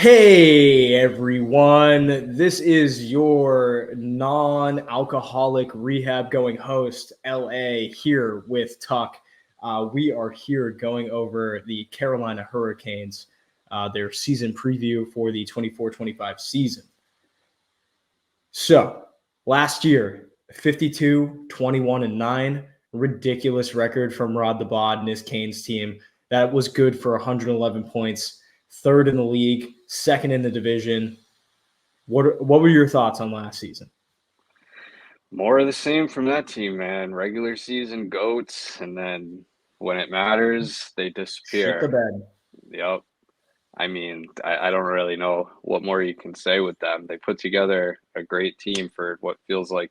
Hey everyone, this is your non-alcoholic rehab going host, LA, here with Tuc. We are here going over the Carolina Hurricanes, their season preview for the 24-25 season. So, last year, 52-21-9, ridiculous record from Rod the Bod and his Canes team. That was good for 111 points, third in the league, second in the division. What were your thoughts on last season? More of the same from that team, man. Regular season goats, and then when it matters, they Shit the disappear. bed. Yep. I don't really know what more you can say with them. They put together a great team for what feels like,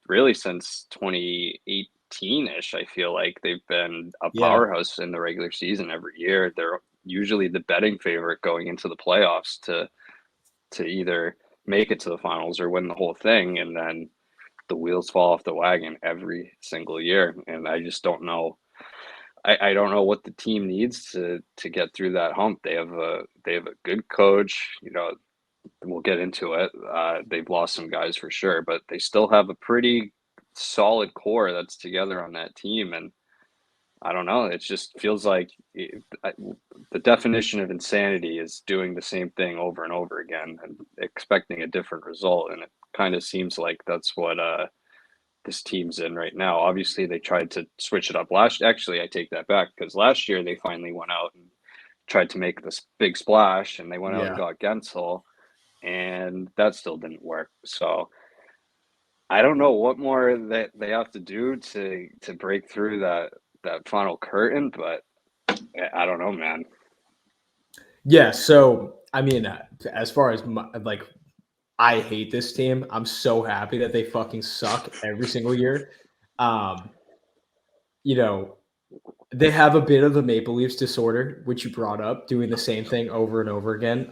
really since 2018-ish, I feel like they've been a Yeah. powerhouse in the regular season every year. They're usually the betting favorite going into the playoffs to either make it to the finals or win the whole thing, and then the wheels fall off the wagon every single year. And I just don't know. I don't know what the team needs to get through that hump. They have a good coach. We'll get into it. They've lost some guys for sure, but they still have a pretty solid core that's together on that team. And I don't know. It just feels like the definition of insanity is doing the same thing over and over again and expecting a different result. And it kind of seems like that's what this team's in right now. Obviously, they tried to switch it up Actually, I take that back because last year they finally went out and tried to make this big splash, and they went out and Yeah. got Gensel, and that still didn't work. So I don't know what more that they have to do to break through that final curtain, but I don't know, man. Yeah. So, as far as I hate this team. I'm so happy that they fucking suck every single year. Um, you know, They have a bit of a Maple Leafs disorder, which you brought up, doing the same thing over and over again.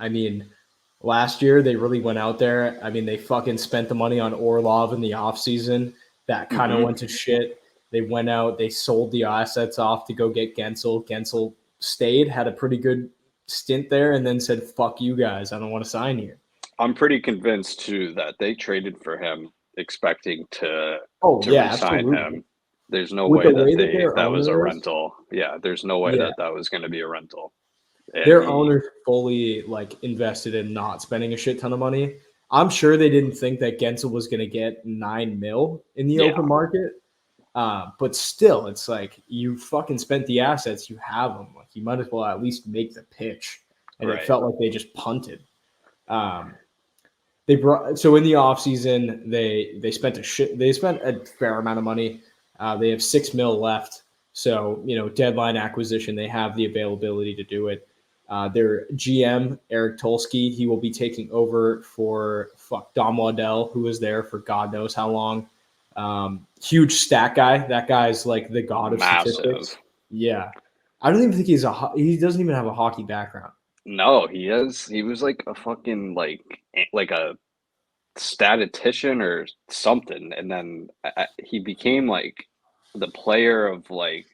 Last year they really went out there. They fucking spent the money on Orlov in the offseason. That kind of Hmm. went to shit. They went out, they sold the assets off to go get Gensel. Gensel stayed, had a pretty good stint there, and then said, fuck you guys. I don't want to sign you. I'm pretty convinced too that they traded for him expecting to Oh, to yeah, re-sign absolutely. him. There's no With the way way that their that was a owner is, rental. Yeah, there's no way yeah, that was going to be a rental. And their he, owners fully invested in not spending a shit ton of money. I'm sure they didn't think that Gensel was going to get 9 mil in the yeah, open market. But still, it's like you fucking spent the assets, you have them. Like you might as well at least make the pitch. And it right. felt like they just punted. Um, they brought so in the offseason, they spent a fair amount of money. They have 6 mil left. So, deadline acquisition, they have the availability to do it. Their GM, Eric Tolsky, he will be taking over for Dom Waddell, who was there for God knows how long. Huge stat guy. That guy's like the god of statistics. Massive. Yeah. I don't even think he doesn't even have a hockey background. No, he is. He was like a fucking like a statistician or something, and then he became like the player of like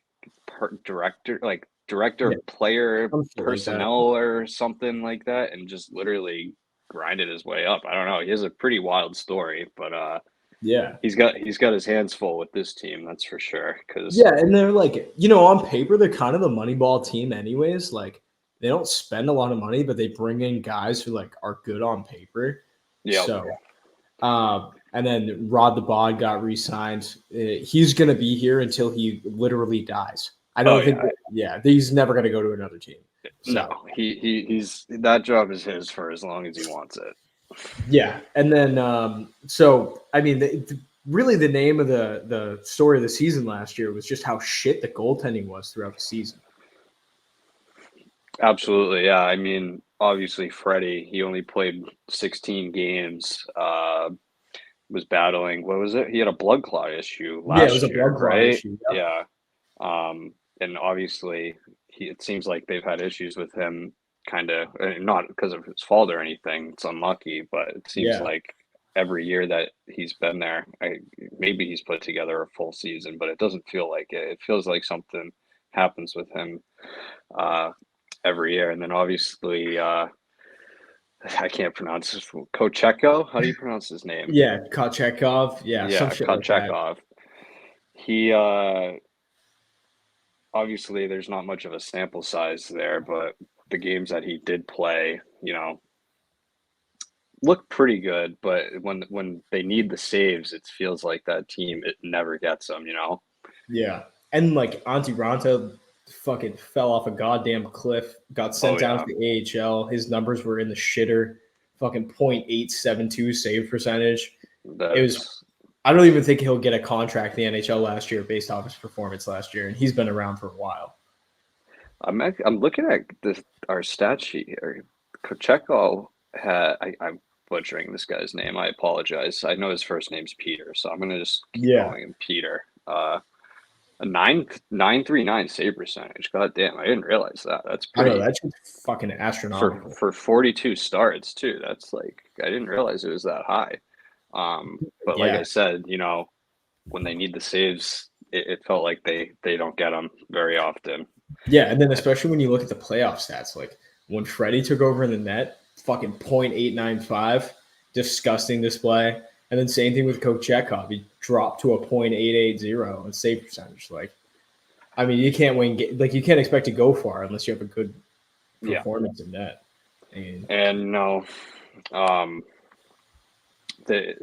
director, like director Yeah, of player some shit like that. personnel or something like that, and just literally grinded his way up. I don't know. He has a pretty wild story, but Yeah. he's got his hands full with this team, that's for sure. Because Yeah, and they're like, on paper, they're kind of the Moneyball team, anyways. Like, they don't spend a lot of money, but they bring in guys who are good on paper. yeah, So, and then Rod the Bod got re-signed. He's gonna be here until he literally dies. I oh don't think yeah, that. Yeah, he's never gonna go to another team. no, So, he's that job is his for as long as he wants it. yeah, and then so really the name of the story of the season last year was just how shit the goaltending was throughout the season. Absolutely, yeah. I mean, obviously, Freddie, he only played 16 games. Was battling, what was it? He had a blood clot issue Yeah, it was a last year, blood clot right? issue. Yep. Yeah. And obviously, it seems like they've had issues with him, kind of, not because of his fault or anything. It's unlucky, but it seems Yeah. like every year that he's been there, maybe he's put together a full season, but it doesn't feel like it. It feels like something happens with him uh, every year. And then obviously, I can't pronounce this. Kocheko? How do you pronounce his name? Yeah, Kochetkov. Yeah, some Yeah, shit like that. Kochekov. He obviously there's not much of a sample size there, but the games that he did play, look pretty good. But when they need the saves, it feels like that team it never gets them. Yeah. And like Antti Ranta fucking fell off a goddamn cliff, got Oh sent down to yeah, the AHL. His numbers were in the shitter. Fucking .872 save percentage. It was that's I don't even think he'll get a contract in the NHL last year based off his performance last year, and he's been around for a while. I'm looking at our stat sheet here. Kocheko I'm butchering this guy's name. I apologize. I know his first name's Peter, so I'm gonna just keep Yeah. calling him Peter. A 9.939 save percentage. God damn, I didn't realize that. That's I know pretty that's fucking astronomical. for 42 starts too. That's like I didn't realize it was that high. But like I Yeah. said, when they need the saves, it felt like they don't get them very often. Yeah, and then especially when you look at the playoff stats, like when Freddie took over in the net, fucking .895, disgusting display. And then same thing with Kochetkov. He dropped to a .880 in save percentage. Like, I mean, you can't win. Like, you can't expect to go far unless you have a good Yeah, performance in net. I mean, and um, they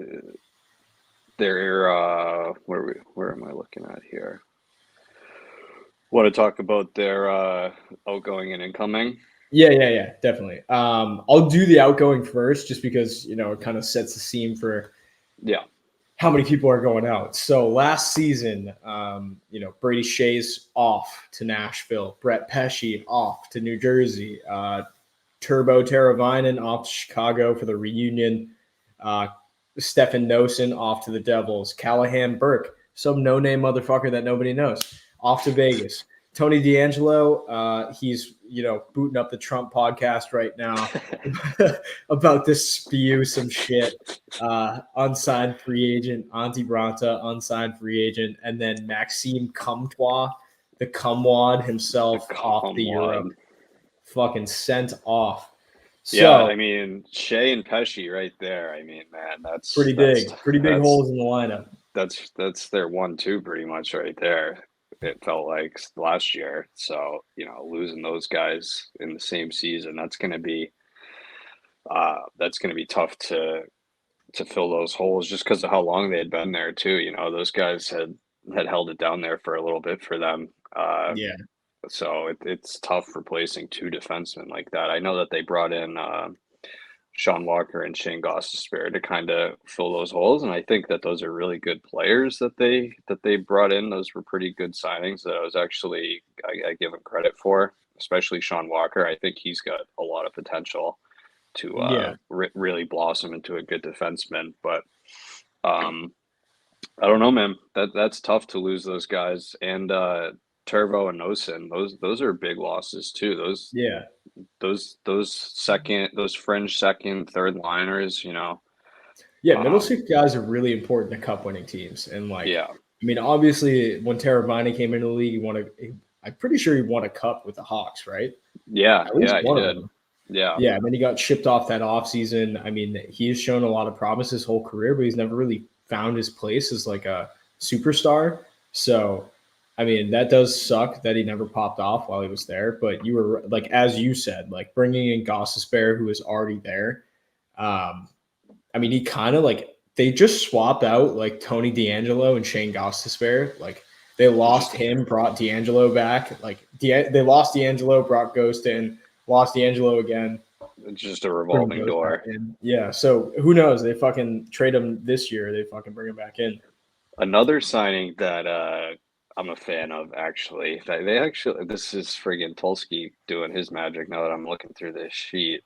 they're where am I looking at here? Want to talk about their outgoing and incoming? yeah, definitely. I'll do the outgoing first, just because it kind of sets the scene for Yeah, how many people are going out. So last season, Brady Shea's off to Nashville, Brett Pesce off to New Jersey, Turbo Teravainen off to Chicago for the reunion, uh, Stefan Nosen off to the Devils, Callahan Burke, some no-name motherfucker that nobody knows, off to Vegas. Tony D'Angelo, he's booting up the Trump podcast right now about to spew some shit. Unsigned free agent, Antti Ranta, unsigned free agent, and then Maxime Comtois, the Cumwad himself, off to come Europe, on. fucking sent off. Yeah, So I mean Shea and Pesci right there. I mean, man, pretty big holes in the lineup. that's their 1-2 pretty much right there. It felt like last year. So losing those guys in the same season, that's gonna be tough to fill those holes just because of how long they had been there too. Those guys had held it down there for a little bit for them. Yeah, So it's tough replacing two defensemen like that. I know that they brought in Sean Walker and Shane Gostisbehere to kind of fill those holes, and I think that those are really good players that they brought in. Those were pretty good signings that I give them credit for, especially Sean Walker. I think he's got a lot of potential to yeah, really blossom into a good defenseman. But um, I don't know, man. That's tough to lose those guys and Turbo and Nosen. Those are big losses too. Those yeah, those fringe second, third liners. yeah. Middle Um, six guys are really important to cup winning teams, and like, yeah, I mean, obviously, when Teravainen came into the league, he won a. I'm pretty sure he won a cup with the Hawks, right? yeah, At least yeah. He one of did. them. Yeah, Yeah, and then he got shipped off that offseason. I mean, he's shown a lot of promise his whole career, but he's never really found his place as like a superstar. So, I mean, that does suck that he never popped off while he was there. But you were like, as you said, like bringing in Gossesbear, who was already there. Um, I mean, he kind of like they just swapped out like Tony D'Angelo and Shane Gossesbear. Like they lost just him, brought D'Angelo back. Like they lost D'Angelo, brought Ghost in, lost D'Angelo again, just a bring revolving Ghost back door. in. Yeah. So who knows? They fucking trade him this year. They fucking bring him back in. Another signing that I'm a fan of actually. They actually this is friggin' Tulski doing his magic now that I'm looking through this sheet.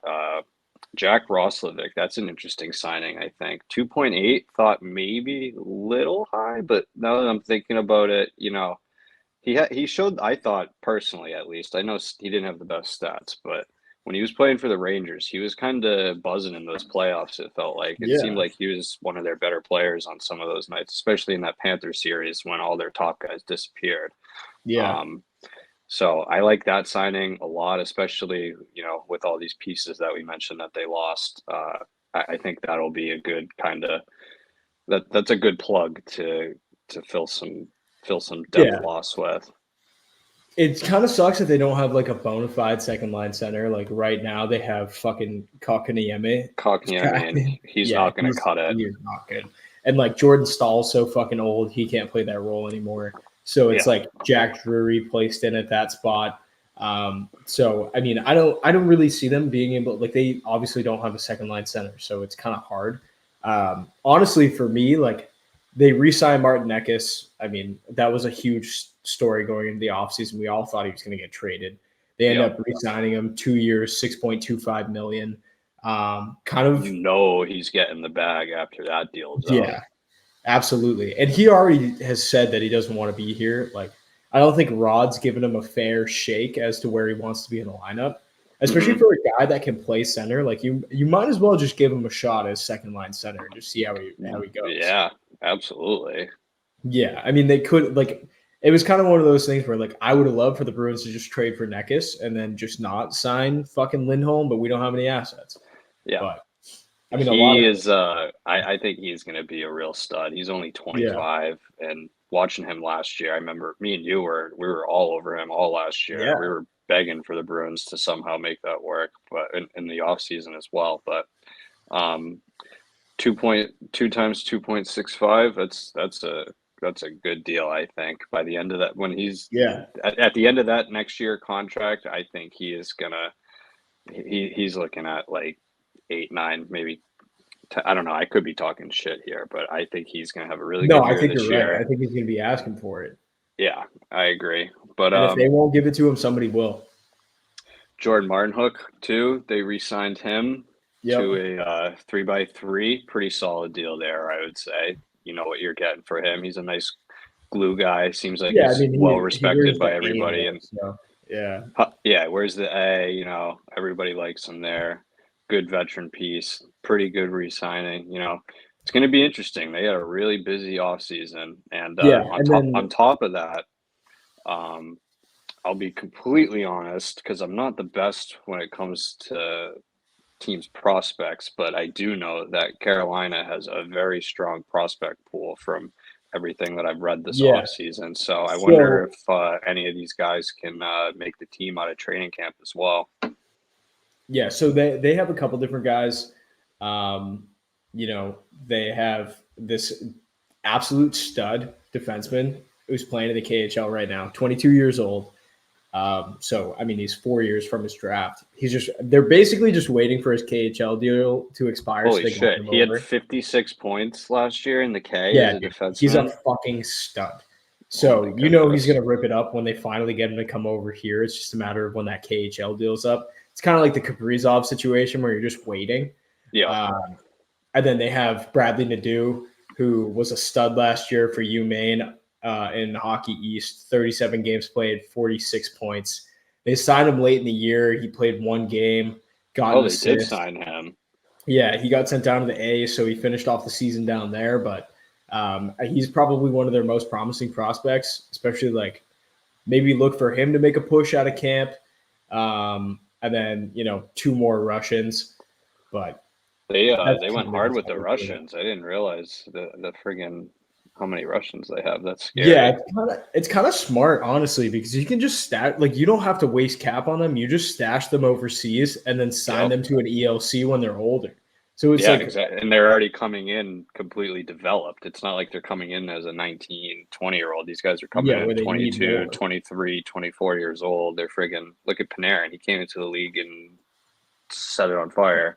Jack Roslovic, that's an interesting signing, I think. 2.8, thought maybe a little high, but now that I'm thinking about it, he showed, I thought personally at least, I know he didn't have the best stats, but when he was playing for the Rangers, he was kind of buzzing in those playoffs. It felt like it seemed Yeah. like he was one of their better players on some of those nights, especially in that Panther series when all their top guys disappeared. Yeah. Um, So I like that signing a lot, especially, with all these pieces that we mentioned that they lost. I think that'll be a good kind of that's a good plug to fill some depth Yeah. loss with. It kind of sucks that they don't have like a bona fide second line center. Like right now, they have fucking Kakaniemi. Kotkaniemi, and he's Yeah, not going to cut it. he is not good. And like Jordan Stahl's so fucking old, he can't play that role anymore. So it's Yeah. like Jack Drury placed in at that spot. So I mean, I don't really see them being able, like, they obviously don't have a second line center, so it's kind of hard. Honestly, for me, like, they re-signed Martin Eckes. I mean, that was a huge story going into the offseason. We all thought he was going to get traded. They end Yeah. up re-signing him 2 years, $6.25 million. Kind of, He's getting the bag after that deal's up. yeah, absolutely. And he already has said that he doesn't want to be here. Like, I don't think Rod's given him a fair shake as to where he wants to be in the lineup, especially for a guy that can play center. Like, you might as well just give him a shot as second line center and just see how he goes. Yeah, absolutely. Yeah, I mean, they could, like, it was kind of one of those things where, like, I would have loved for the Bruins to just trade for Neckis and then just not sign fucking Lindholm, but we don't have any assets. Yeah. But I mean, He is I think he's going to be a real stud. He's only yeah, 25, and watching him last year, I remember me and you we were all over him all last year. yeah, We were begging for the Bruins to somehow make that work, but in the offseason as well. But 2.2 times 2.65, that's a good deal, I think. By the end of that, when he's yeah. at the end of that next year contract, I think he's looking at like 8, 9, maybe. I don't know. I could be talking shit here, but I think he's going to have a really No, good I year think this you're year. right. I think he's going to be asking for it. Yeah, I agree. But And if they won't give it to him, somebody will. Jordan Martinhook too. They re-signed him to Yep. a 3x3. Pretty solid deal there, I would say. You know what you're getting for him. He's a nice glue guy. Seems like Yeah, I he's mean, well he wears respected the by A everybody. there, And so yeah. yeah, where's the A? Everybody likes him there. Good veteran piece. Pretty good re-signing. It's going to be interesting. They had a really busy offseason, and Yeah, on and top then on top of that, um, I'll be completely honest because I'm not the best when it comes to teams' prospects, but I do know that Carolina has a very strong prospect pool from everything that I've read this yeah. offseason. So I wonder So if any of these guys can make the team out of training camp as well. yeah, so they have a couple different guys. Um, they have this absolute stud defenseman who's playing in the KHL right now, 22 years old. So I mean, he's 4 years from his draft. They're basically just waiting for his KHL deal to expire so Holy they can get shit. him He had over. 56 points last year in the K as Yeah, a dude, he's a defenseman. fucking stud. Oh my So he's goodness. gonna rip it up when they finally get him to come over here. It's just a matter of when that KHL deal's up. It's kind of like the Kaprizov situation where you're just waiting. Yeah. And then they have Bradley Nadeau, who was a stud last year for UMaine in Hockey East. 37 games played, 46 points. They signed him late in the year. He played one game, got Oh, an they did assist. sign him. Yeah, he got sent down to the A, so he finished off the season down there. But he's probably one of their most promising prospects, especially like maybe look for him to make a push out of camp. And then, 2 more Russians. But that's They went kind of hard just with how the they do it. Russians. I didn't realize the friggin' how many Russians they have. That's Yeah, scary. it's kind of smart, honestly, because you can just you don't have to waste cap on them. You just stash them overseas and then sign Yep. them to an ELC when they're older. So it's Yeah, like, exactly. And they're already coming in completely developed. It's not like they're coming in as a 19, 20-year-old. These guys are coming yeah, in where they need 22, more. 23, 24 years old. They're friggin' look at Panarin. He came into the league and set it on fire.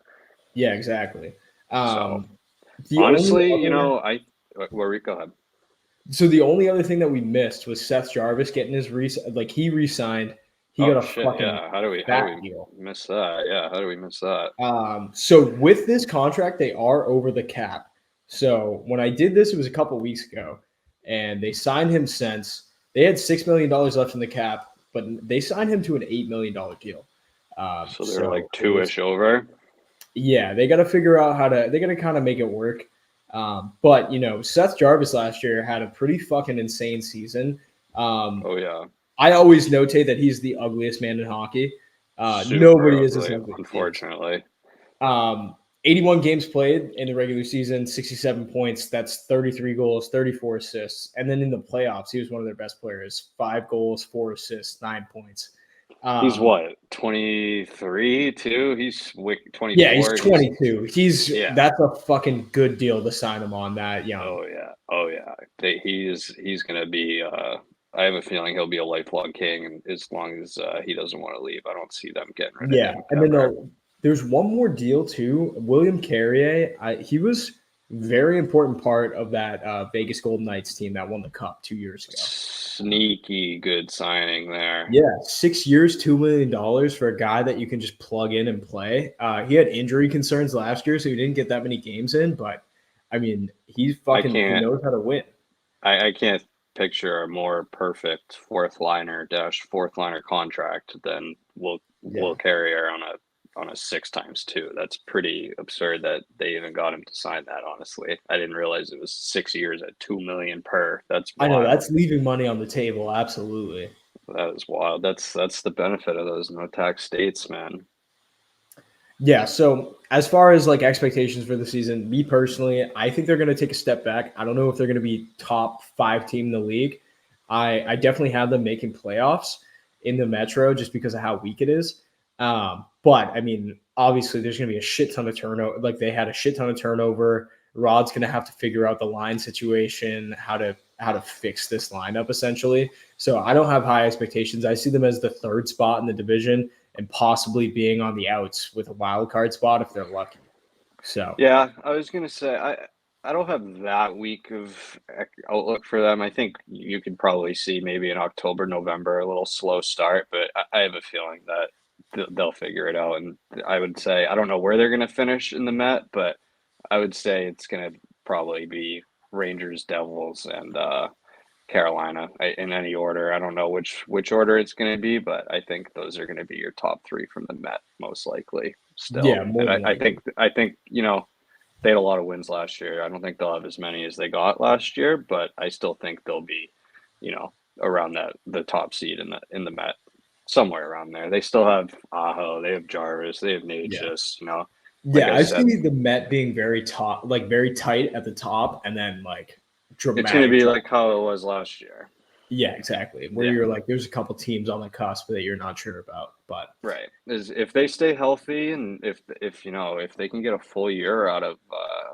Yeah, exactly. So The only honestly, other go ahead. so the only other thing that we missed was Seth Jarvis getting his he re-signed. He got Oh a shit, fucking yeah. How do we fat deal. miss that? Yeah, how do we miss that? So with this contract, they are over the cap. So when I did this, it was a couple weeks ago, and they signed him since. They had $6 million left in the cap, but they signed him to an $8 million deal. So they're like It was, two-ish over. yeah, they got to figure out they got to kind of make it work. But Seth Jarvis last year had a pretty fucking insane season. Oh yeah. I always notate that he's the ugliest man in hockey. Nobody is as ugly. Unfortunately. 81 games played in the regular season, 67 points. That's 33 goals, 34 assists. And then in the playoffs, he was one of their best players. 5 goals, 4 assists, 9 points. He's what, 23 too? He's 24. Yeah, he's 22. That's a fucking good deal to sign him on that young. Oh yeah. He's gonna be. I have a feeling he'll be a lifelong king, and as long as he doesn't want to leave, I don't see them getting rid of him. Yeah, and then there's one more deal too. William Carrier. He was very important part of that Vegas Golden Knights team that won the cup 2 years ago. Sneaky good signing there. Yeah, 6 years, $2 million for a guy that you can just plug in and play. He had injury concerns last year, so he didn't get that many games in. But I mean, he knows how to win. I can't picture a more perfect fourth liner contract than Will Carrier on a 6x2. That's pretty absurd that they even got him to sign that. Honestly, I didn't realize it was 6 years at $2 million per. That's wild. I know that's leaving money on the table. Absolutely, that is wild. That's the benefit of those no tax states, man. Yeah. So as far as like expectations for the season, me personally, I think they're going to take a step back. I don't know if they're going to be top 5 team in the league. I definitely have them making playoffs in the Metro just because of how weak it is. But I mean, obviously there's going to be a shit ton of turnover. Like they had a shit ton of turnover. Rod's going to have to figure out the line situation, how to fix this lineup essentially. So I don't have high expectations. I see them as the 3rd spot in the division and possibly being on the outs with a wild card spot if they're lucky. So yeah, I was going to say, I don't have that weak of outlook for them. I think you could probably see maybe in October, November, a little slow start, but I have a feeling that they'll figure it out. And I would say, I don't know where they're going to finish in the Met, but I would say it's going to probably be Rangers, Devils, and Carolina in any order. I don't know which order it's going to be, but I think those are going to be your top 3 from the Met, most likely. Still, yeah, and I think they had a lot of wins last year. I don't think they'll have as many as they got last year, but I still think they'll be, around the top seed in the Met, somewhere around there. They still have Aho, they have Jarvis, they have Natchez, Yeah, I see the Met being very tight at the top, and then like dramatic. It's going to be like how it was last year. Yeah, exactly. Where you're like, there's a couple teams on the cusp that you're not sure about, but right is if they stay healthy and if they can get a full year out of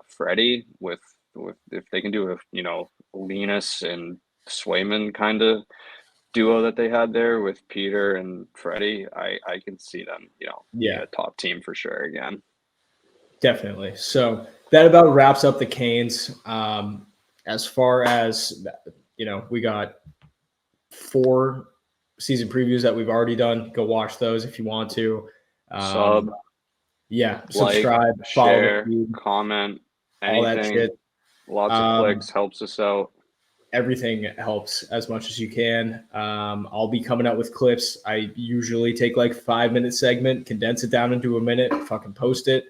Freddie with if they can do a Linus and Swayman kind of duo that they had there with Peter and Freddie, I can see them being a top team for sure again. Definitely. So that about wraps up the Canes. As far as we got 4 season previews that we've already done. Go watch those if you want to. Subscribe, share, comment, all that shit. Lots of clicks helps us out. Everything helps as much as you can. I'll be coming out with clips. I usually take like 5-minute segment, condense it down into a minute, fucking post it.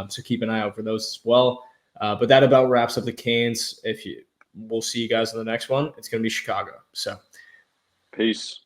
So keep an eye out for those as well. But that about wraps up the Canes. We'll see you guys in the next one. It's going to be Chicago. So peace.